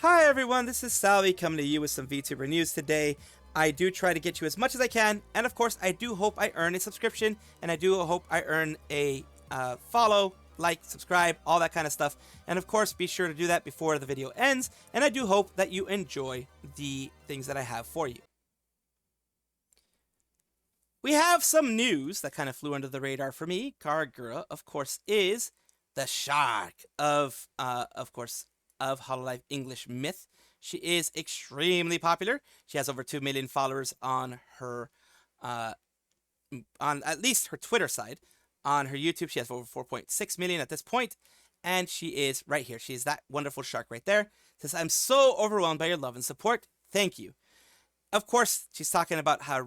Hi everyone, this is Salvi coming to you with some VTuber news today. I do try to get you as much as I can, and of course I do hope I earn a subscription, and I do hope I earn a follow, like, subscribe, all that kind of stuff. And of course be sure to do that before the video ends, and I do hope that you enjoy the things that I have for you. We have some news that kind of flew under the radar for me. Gura, of course, is the shark of course, of hololive English myth. She is extremely popular. She has over 2 million followers on her, on at least her Twitter side. On her YouTube, she has over 4.6 million at this point, and she is right here. She is that wonderful shark right there. Says, "I'm so overwhelmed by your love and support. Thank you." Of course, she's talking about how her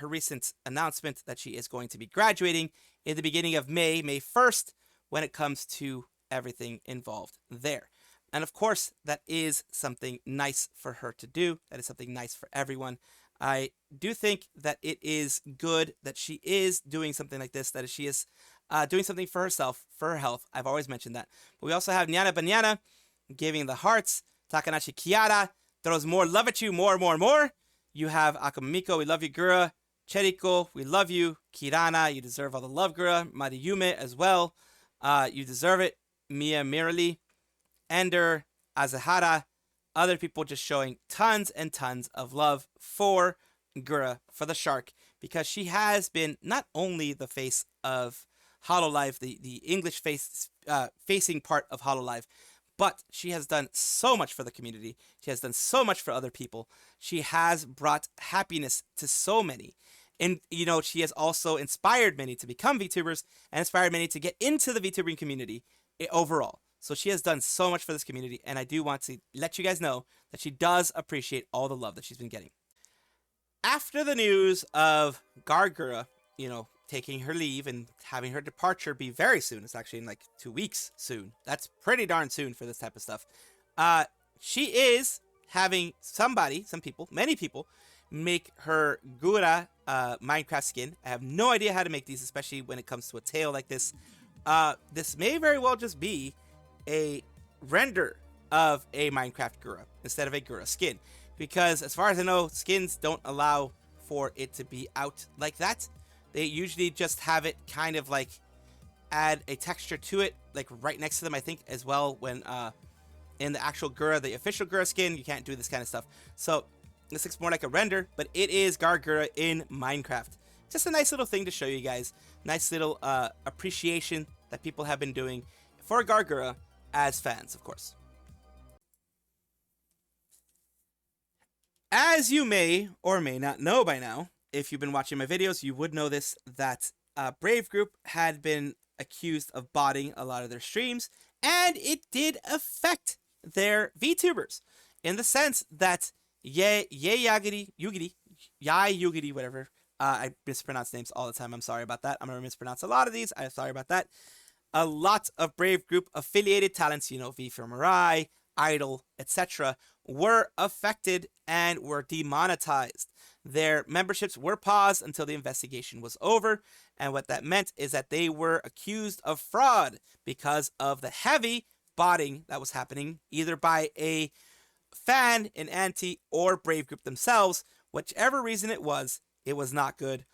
recent announcement that she is going to be graduating in the beginning of May 1st, when it comes to everything involved there. And of course, that is something nice for her to do. That is something nice for everyone. I do think that it is good that she is doing something like this, that she is doing something for herself, for her health. I've always mentioned that. But we also have Nyana Banyana giving the hearts. Takanashi Kiara throws more love at you, more. You have Akamiko, we love you, Gura. Cheriko, we love you. Kirana, you deserve all the love, Gura. Mariyume as well. You deserve it. Mia Mirali. Ender, Azahara, other people just showing tons and tons of love for Gura, for the shark, because she has been not only the face of hololive, the English facing part of hololive, but she has done so much for the community. She has done so much for other people. She has brought happiness to so many. And, you know, she has also inspired many to become VTubers and inspired many to get into the VTubering community overall. So she has done so much for this community, and I do want to let you guys know that she does appreciate all the love that she's been getting. After the news of Gura, you know, taking her leave and having her departure be very soon, it's actually in like 2 weeks soon. That's pretty darn soon for this type of stuff. She is having many people, make her Gura Minecraft skin. I have no idea how to make these, especially when it comes to a tail like this. This may very well just be a render of a Minecraft Gura instead of a Gura skin, because as far as I know, skins don't allow for it to be out like that. They usually just have it kind of like add a texture to it, like right next to them, I think, as well. When in the actual Gura, the official Gura skin, you can't do this kind of stuff. So this looks more like a render, but it is Gura in Minecraft. Just a nice little thing to show you guys. Nice little appreciation that people have been doing for Gura as fans, of course. As you may or may not know by now, if you've been watching my videos, you would know this, that Brave Group had been accused of botting a lot of their streams, and it did affect their VTubers in the sense that Yugiri, whatever. I mispronounce names all the time. I'm sorry about that. I'm going to mispronounce a lot of these. I'm sorry about that. A lot of Brave Group affiliated talents, you know, V for Mirai, Idol, etc., were affected and were demonetized. Their memberships were paused until the investigation was over, and what that meant is that they were accused of fraud because of the heavy botting that was happening, either by a fan, an anti, or Brave Group themselves. Whichever reason it was not good.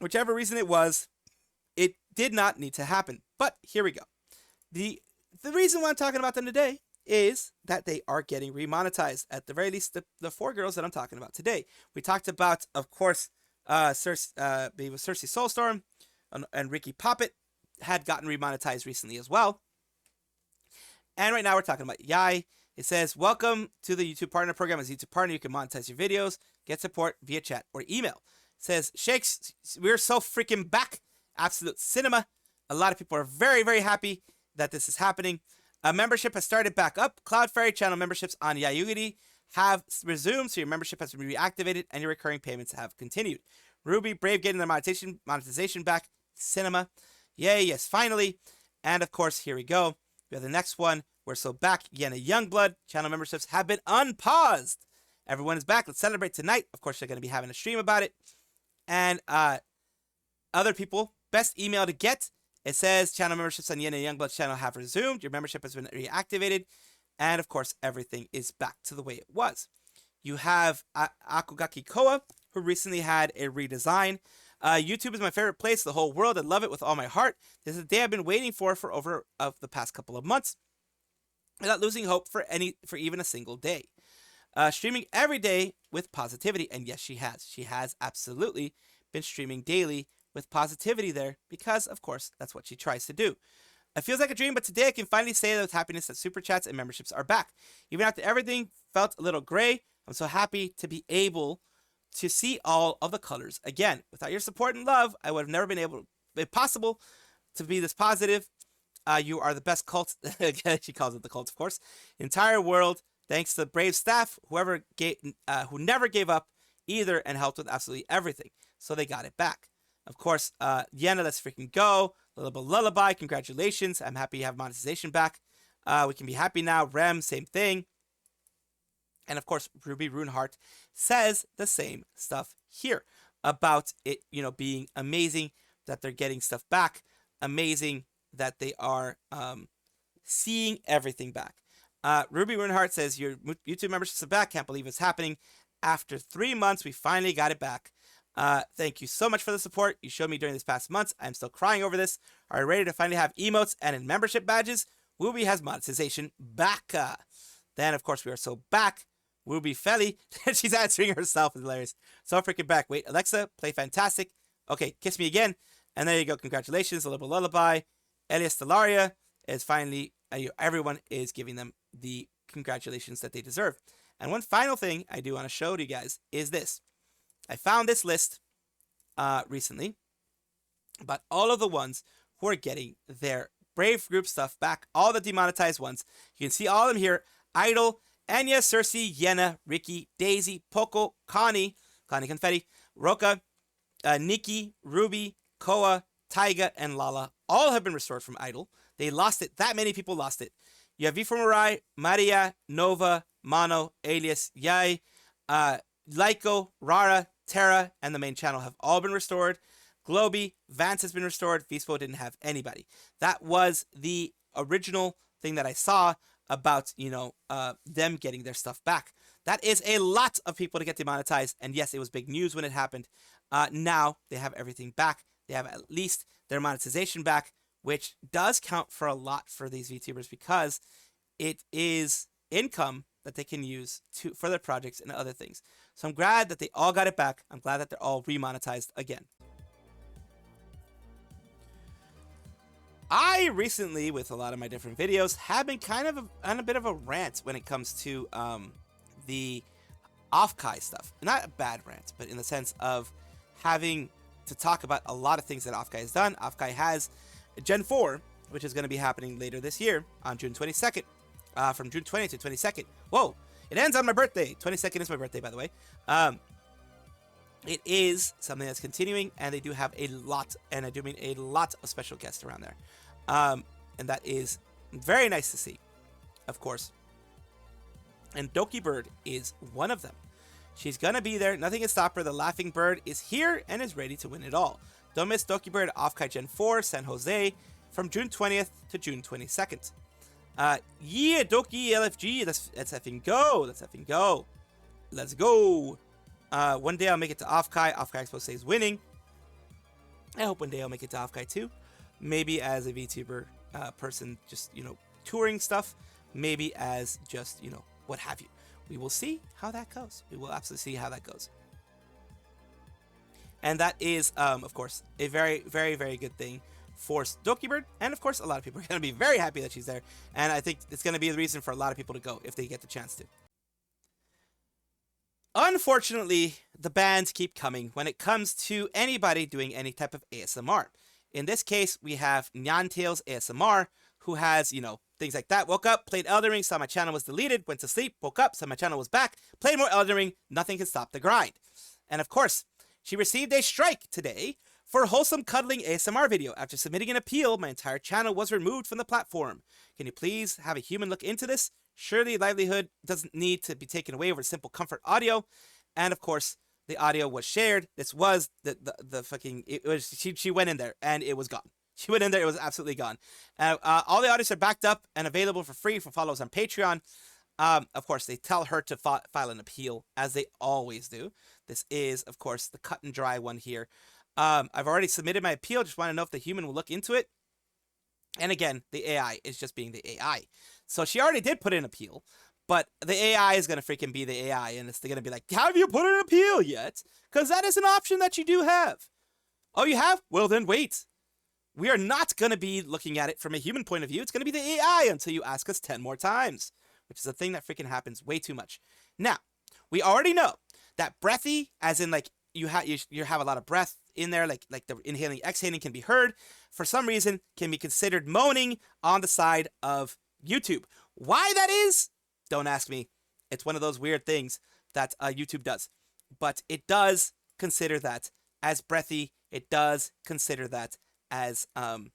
Whichever reason it was, it did not need to happen. But here we go. The reason why I'm talking about them today is that they are getting remonetized. At the very least, the 4 girls that I'm talking about today. We talked about, of course, Cersei Soulstorm and Ricky Poppet had gotten remonetized recently as well. And right now we're talking about Yai. It says, "Welcome to the YouTube Partner Program. As a YouTube partner, you can monetize your videos, get support via chat or email." It says, "Shakes, we're so freaking back. Absolute cinema." A lot of people are very, very happy that this is happening. A membership has started back up. Cloud Fairy channel memberships on Yayugiri have resumed, so your membership has been reactivated and your recurring payments have continued. Ruby, Brave getting their monetization back. Cinema. Yay, yes, finally. And of course, here we go. We have the next one. We're so back. Yena Youngblood channel memberships have been unpaused. Everyone is back. Let's celebrate tonight. Of course, they're going to be having a stream about it. And other people, best email to get. It says channel memberships on Yena Youngblood channel have resumed. Your membership has been reactivated. And of course, everything is back to the way it was. You have Akugaki Koa, who recently had a redesign. YouTube is my favorite place in the whole world. I love it with all my heart. This is the day I've been waiting for over of the past couple of months, without losing hope for even a single day. Streaming every day with positivity, and yes, she has. She has absolutely been streaming daily with positivity there, because of course that's what she tries to do. It feels like a dream, but today I can finally say that with happiness that super chats and memberships are back. Even after everything felt a little gray, I'm so happy to be able to see all of the colors again. Without your support and love, I would have never been possible to be this positive. You are the best cult. She calls it the cult, of course. Entire world. Thanks to the brave staff, who never gave up either and helped with absolutely everything. So they got it back. Of course, Yenna, let's freaking go. Lullaby, congratulations. I'm happy you have monetization back. We can be happy now. Rem, same thing. And of course, Ruby Runeheart says the same stuff here about it, being amazing that they're getting stuff back. Amazing that they are seeing everything back. Ruby Runeheart says, your YouTube memberships are back. Can't believe it's happening. After 3 months, we finally got it back. Thank you so much for the support you showed me during this past months. I'm still crying over this. Are you ready to finally have emotes and in membership badges? Ruby has monetization back. Then, of course, we are so back. Ruby Felly, she's answering herself. It's hilarious. So freaking back. Wait, Alexa, play fantastic. Okay, kiss me again. And there you go. Congratulations. A little lullaby. Elias Stellaria is finally, everyone is giving them the congratulations that they deserve. And one final thing I do want to show to you guys is this. I found this list recently about all of the ones who are getting their Brave Group stuff back. All the demonetized ones. You can see all of them here. Idol, Anya, Cersei, Yenna, Ricky, Daisy, Poco, Connie Confetti, Roka, Nikki, Ruby, Koa, Taiga, and Lala. All have been restored from Idol. They lost it. That many people lost it. You have V for Mirai, Maria, Nova, Mono, Alias, Yai, Lyco, Rara, Terra, and the main channel have all been restored. Globy, Vance has been restored. Vispo didn't have anybody. That was the original thing that I saw about, them getting their stuff back. That is a lot of people to get demonetized. And yes, it was big news when it happened. Now they have everything back. They have at least their monetization back, which does count for a lot for these VTubers because it is income that they can use for their projects and other things. So I'm glad that they all got it back. I'm glad that they're all remonetized again. I recently, with a lot of my different videos, have been kind of on a bit of a rant when it comes to the Offkai stuff. Not a bad rant, but in the sense of having to talk about a lot of things that Offkai has done. Offkai has Gen 4, which is going to be happening later this year on June 22nd. From June 20th to 22nd. Whoa! It ends on my birthday. 22nd is my birthday, by the way. It is something that's continuing, and they do have a lot, and I do mean a lot of special guests around there. And that is very nice to see, of course. And Dokibird is one of them. She's gonna be there. Nothing can stop her. The Laughing Bird is here and is ready to win it all. Don't miss Dokibird Offkai Gen 4, San Jose, from June 20th to June 22nd. Yeah, Doki LFG, let's effing go. Let's effing go. Let's go. One day I'll make it to Offkai. Offkai Expo stays winning. I hope one day I'll make it to Offkai too. Maybe as a VTuber person, just, touring stuff. Maybe as just, what have you. We will see how that goes. We will absolutely see how that goes. And that is, of course, a very, very, very good thing for Dokibird. And of course, a lot of people are going to be very happy that she's there. And I think it's going to be the reason for a lot of people to go if they get the chance to. Unfortunately, the bans keep coming when it comes to anybody doing any type of ASMR. In this case, we have Nyantails ASMR, who has, things like that. Woke up, played Elden Ring, saw my channel was deleted, went to sleep, woke up, saw my channel was back, played more Elden Ring, nothing can stop the grind. And of course, she received a strike today for a wholesome cuddling ASMR video. After submitting an appeal, my entire channel was removed from the platform. Can you please have a human look into this? Surely livelihood doesn't need to be taken away over simple comfort audio. And of course, the audio was shared. This was the fucking, it was, she went in there and it was gone. She went in there, it was absolutely gone. All the audios are backed up and available for free for followers on Patreon. Of course, they tell her to file an appeal, as they always do. This is, of course, the cut and dry one here. I've already submitted my appeal. Just want to know if the human will look into it. And again, the AI is just being the AI. So she already did put in an appeal, but the AI is going to freaking be the AI, and it's going to be like, have you put in an appeal yet? Because that is an option that you do have. Oh, you have? Well, then wait. We are not going to be looking at it from a human point of view. It's going to be the AI until you ask us 10 more times, which is a thing that freaking happens way too much. Now, we already know that breathy, as in like you have a lot of breath in there, like the inhaling, exhaling can be heard. For some reason, can be considered moaning on the side of YouTube. Why that is, don't ask me. It's one of those weird things that YouTube does. But it does consider that as breathy. It does consider that as other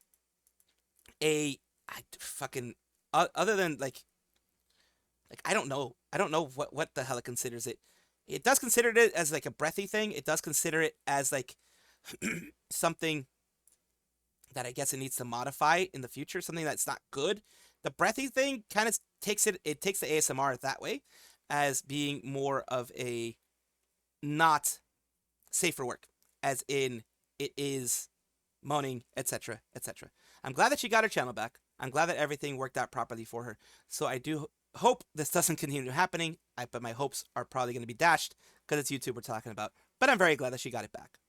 than like I don't know what the hell it considers it. It does consider it as like a breathy thing. It does consider it as like something that I guess it needs to modify in the future, something that's not good. The breathy thing kind of takes the ASMR that way as being more of a not safe for work, as in it is moaning, etc., etc. I'm glad that she got her channel back. I'm glad that everything worked out properly for her. So I do hope this doesn't continue happening, but my hopes are probably going to be dashed because it's YouTube we're talking about. But I'm very glad that she got it back.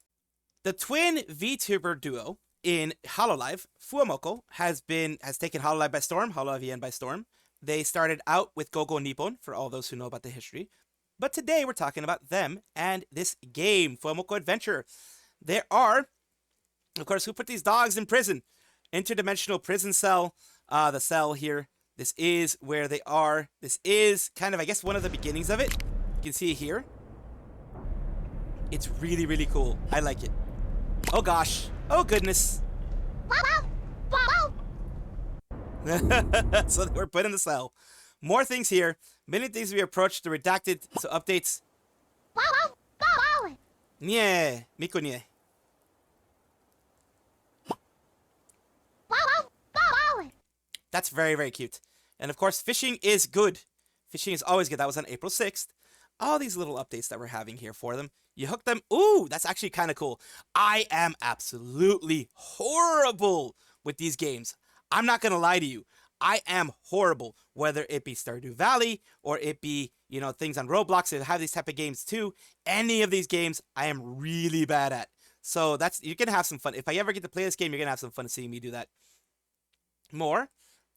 The twin VTuber duo in Hololive, Fuwamoco, has taken Hololive by storm, Hololive by storm. They started out with Gogo Nippon, for all those who know about the history. But today we're talking about them and this game, Fuwamoco Adventure. There are, of course, who put these dogs in prison? Interdimensional prison cell. The cell here. This is where they are. This is kind of, I guess, one of the beginnings of it. You can see it here. It's really, really cool. I like it. Oh gosh. Oh goodness. So we're put in the cell. More things here. Many things we approach the redacted. So updates. Nye. Miko nye. That's very, very cute. And of course, fishing is good. Fishing is always good. That was on April 6th. All these little updates that we're having here for them. You hook them. Ooh, that's actually kind of cool. I am absolutely horrible with these games. I'm not going to lie to you. I am horrible. Whether it be Stardew Valley or it be, you know, things on Roblox that have these type of games too. Any of these games I am really bad at. So you're going to have some fun. If I ever get to play this game, you're going to have some fun seeing me do that. More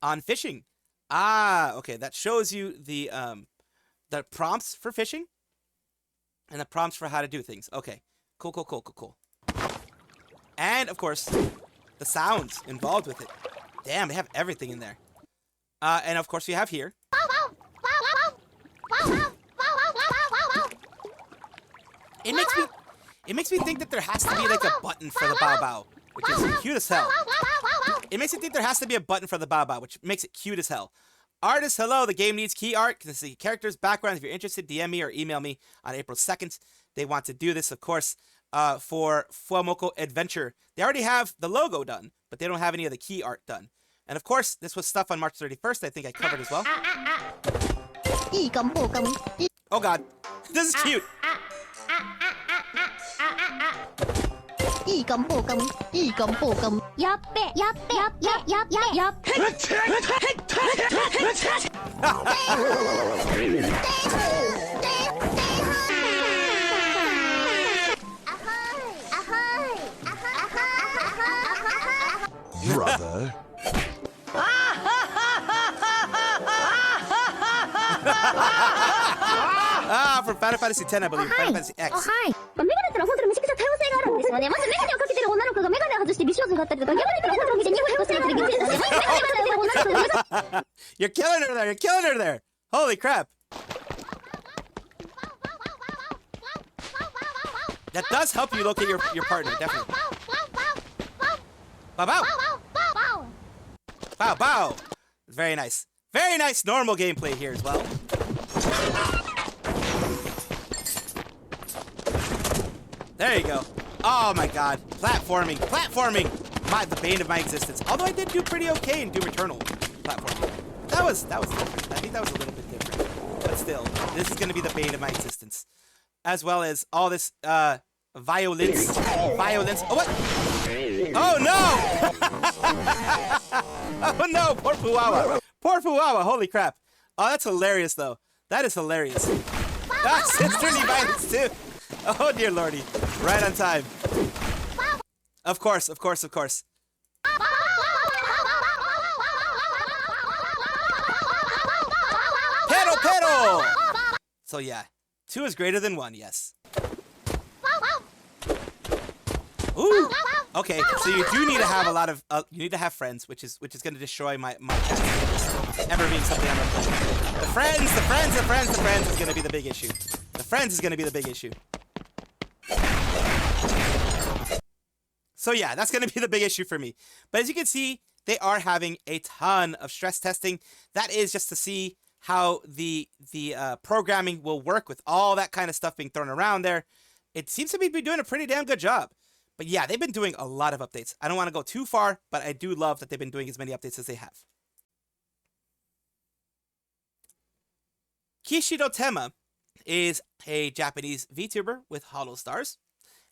on fishing. Okay, that shows you the prompts for fishing and the prompts for how to do things. Okay, cool. And of course, the sounds involved with it. Damn, they have everything in there. And of course, we have here. It makes me think that there has to be like a button for the bow bow, which is cute as hell. It makes me think there has to be a button for the bow bow, which makes it cute as hell. Artists, hello. The game needs key art. Can see characters, backgrounds. If you're interested, DM me or email me on April 2nd. They want to do this, of course, for Fuwamoco Adventure. They already have the logo done, but they don't have any of the key art done. And of course, this was stuff on March 31st. I think I covered as well. Oh God, this is cute. Brother. From Final Fantasy X, I believe. Final Fantasy X. Oh, hi. メガネってのは本当にめちゃくちゃ多様性があるんですよね。まずメガネをかけてる女の子がメガネを外して美少女になったりとか、メガネってのは本当に2歩セレブで現実だし、メガネをかけてる女の子が You're killing her there. You're killing her there. Holy crap. That does help you locate your partner, definitely. Bow bow. Bow bow. Very nice. Very nice normal gameplay here as well. There you go. Oh my God. Platforming. the bane of my existence. Although I did do pretty okay in Doom Eternal platform. That was different. I think that was a little bit different. But still, this is going to be the bane of my existence. As well as all this violence. Oh, what? Oh, no! Oh, no! Poor Fuwamoco. Poor Fuwamoco. Holy crap. Oh, that's hilarious, though. That is hilarious. Ah, sisterly violence, too. Oh, dear lordy. Right on time. Of course, of course, of course. Pero! So, yeah. 2 is greater than 1, yes. Ooh. Okay, so you do need to have a lot of you need to have friends, which is going to destroy my ever being something I'm gonna play. The friends is going to be the big issue. The friends is going to be the big issue. So yeah, that's going to be the big issue for me. But as you can see, they are having a ton of stress testing. That is just to see how the programming will work with all that kind of stuff being thrown around there. It seems to be doing a pretty damn good job. But yeah, they've been doing a lot of updates. I don't want to go too far, but I do love that they've been doing as many updates as they have. Kishido Temma is a Japanese VTuber with Holostars,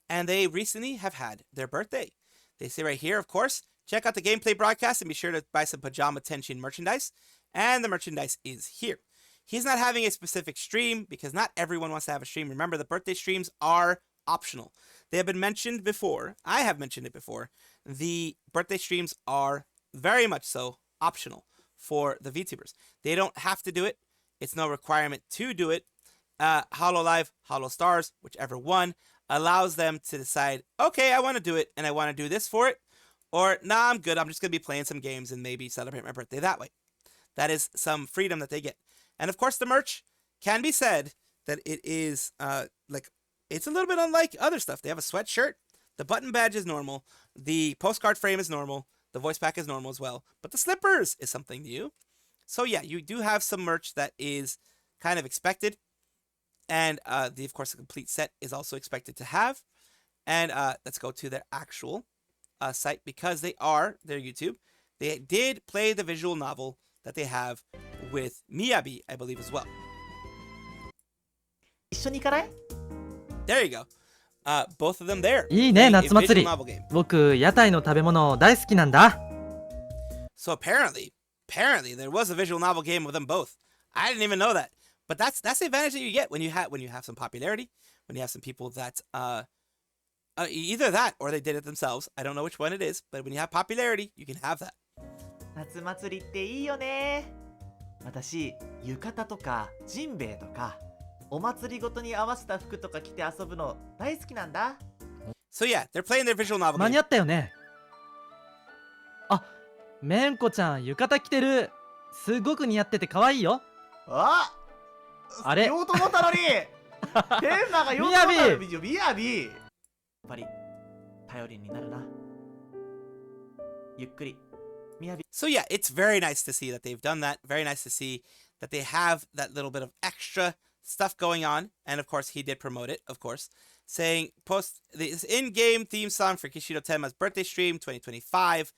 and they recently have had their birthday. They say right here, of course, check out the gameplay broadcast and be sure to buy some Pajama Tenshin merchandise, and the merchandise is here. He's not having a specific stream because not everyone wants to have a stream. Remember, the birthday streams are optional. They have been mentioned before. I have mentioned it before. The birthday streams are very much so optional for the VTubers. They don't have to do it. It's no requirement to do it. Hololive, Holostars, whichever one, allows them to decide, okay, I want to do it and I want to do this for it. Or, nah, I'm good. I'm just going to be playing some games and maybe celebrate my birthday that way. That is some freedom that they get. And of course, the merch can be said that it is it's a little bit unlike other stuff. They have a sweatshirt. The button badge is normal. The postcard frame is normal. The voice pack is normal as well. But the slippers is something new. So yeah, you do have some merch that is kind of expected. And of course, the complete set is also expected to have. And let's go to their actual site because their YouTube. They did play the visual novel that they have with Miyabi, I believe, as well. There you go. Both of them there. いいね、夏祭り。僕、屋台の食べ物大好きなんだ。So apparently there was a visual novel game with them both. I didn't even know that. But that's the advantage that you get when you have some popularity, when you have some people that either that or they did it themselves. I don't know which one it is, but when you have popularity, you can have that. 夏祭りっていいよね。私、浴衣とかジンベエとかお祭りごとに合わせた服とか着て遊ぶの大好きなんだ。So yeah, they're playing their visual novel game. 間に合ったよね。あ、めんこちゃん浴衣着てる。すごく似合ってて可愛いよ。あれ言おうと思ったのにテンマが言おうと思ったのにみやびやっぱり頼りになるな。ゆっくり。So yeah, it's very nice to see that they've done that. Very nice to see that they have that little bit of extra stuff going on. And of course, he did promote it, of course, saying post this in-game theme song for Kishido Temma's birthday stream 2025.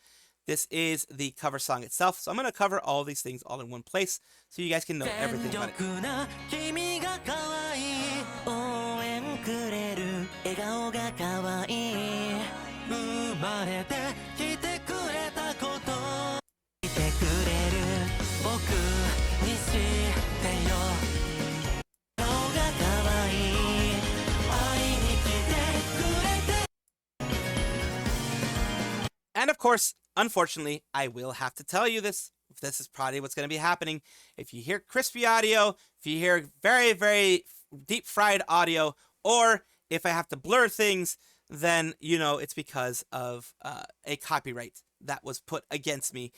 This is the cover song itself. So I'm going to cover all these things all in one place so you guys can know everything about it. And of course, unfortunately, I will have to tell you this. This is probably what's going to be happening. If you hear crispy audio, if you hear very, very deep fried audio, or if I have to blur things, then you know it's because of a copyright that was put against me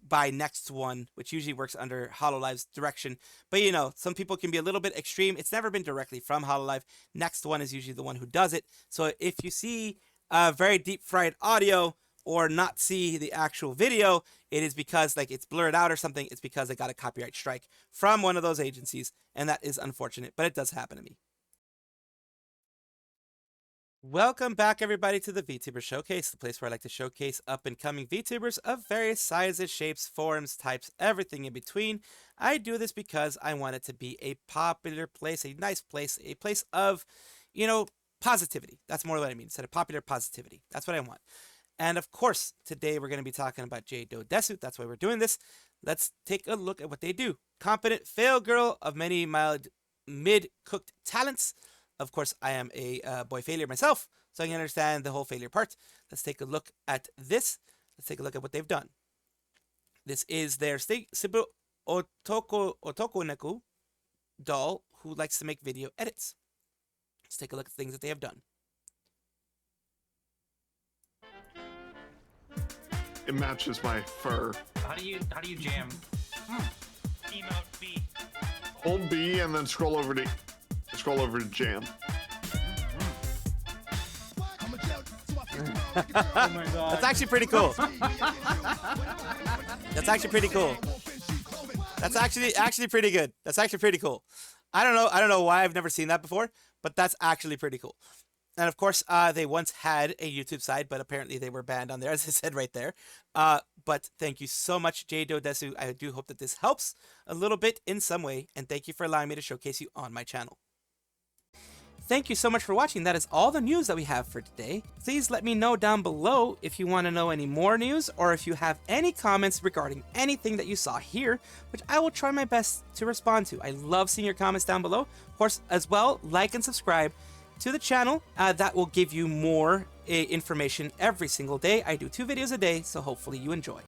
by Next One, which usually works under Hololive's direction. But you know, some people can be a little bit extreme. It's never been directly from Hololive. Next One is usually the one who does it. So if you see very deep fried audio or not see the actual video, it is because like it's blurred out or something. It's because I got a copyright strike from one of those agencies, and that is unfortunate, but it does happen to me. Welcome back, everybody, to the VTuber Showcase, the place where I like to showcase up-and-coming VTubers of various sizes, shapes, forms, types, everything in between. I do this because I want it to be a popular place, a nice place, a place of, positivity. That's more what I mean, instead of popular positivity. That's what I want. And of course, today we're going to be talking about JadeDoeDesu. That's why we're doing this. Let's take a look at what they do. Competent fail girl of many mild mid-cooked talents. Of course, I am a boy failure myself, so I can understand the whole failure part. Let's take a look at this. Let's take a look at what they've done. This is their Sibu Otokoneku doll who likes to make video edits. Let's take a look at things that they have done. It matches my fur. How do you jam? Emote B. Hold B and then scroll over to jam. Oh my god. That's actually pretty cool. That's actually pretty cool. That's actually pretty good. That's actually pretty cool. I don't know why I've never seen that before, but that's actually pretty cool. And of course, they once had a YouTube side, but apparently they were banned on there, as I said right there. But thank you so much, JadeDoeDesu. I do hope that this helps a little bit in some way, and thank you for allowing me to showcase you on my channel. Thank you so much for watching. That is all the news that we have for today. Please let me know down below if you want to know any more news or if you have any comments regarding anything that you saw here, which I will try my best to respond to. I love seeing your comments down below. Of course, as well, like and subscribe to the channel. That will give you more information every single day. I do 2 videos a day, so hopefully you enjoy.